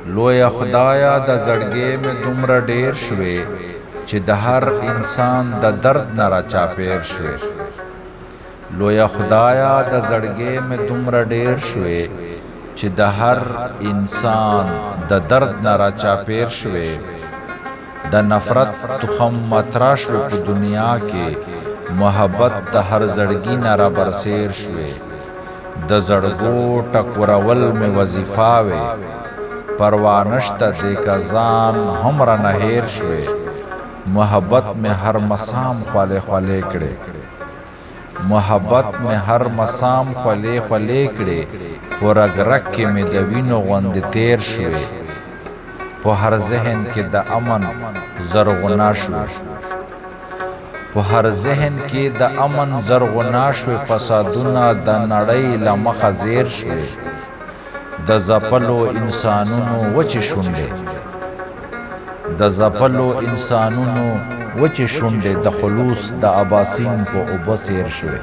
لویا خدایا د زړګي مې دومره ډیر شوې چې د هر انسان د درد نه را چاپیر شوې لویا خدایا د زړګي مې دومره ډیر شوې چې د هر انسان د درد نه را چاپیر شوې د نفرت تخم مترا شو په دنیا کې محبت د هر زړګي نه را برسیر شوې د زړګو ټکورول مې وظیفه وې پروا نشته دې کزان هم را نه هیر شوې محبت مې هر مسام خولې خولې کړې محبت مې هر مسام خولې خولې کړې په رګ رګ کې مې د وینو غوندې تیر شوې په هر ذهن کې د امن زرغنا شوې په هر ذهن کې د امن زرغنا شوې فسادونه د نړۍ له مخه زیر شوې د ځپلو انسانونو وچې شونډې د ځپلو انسانونو وچې شونډې د خلوص د اباسین په اوبه سیر شوې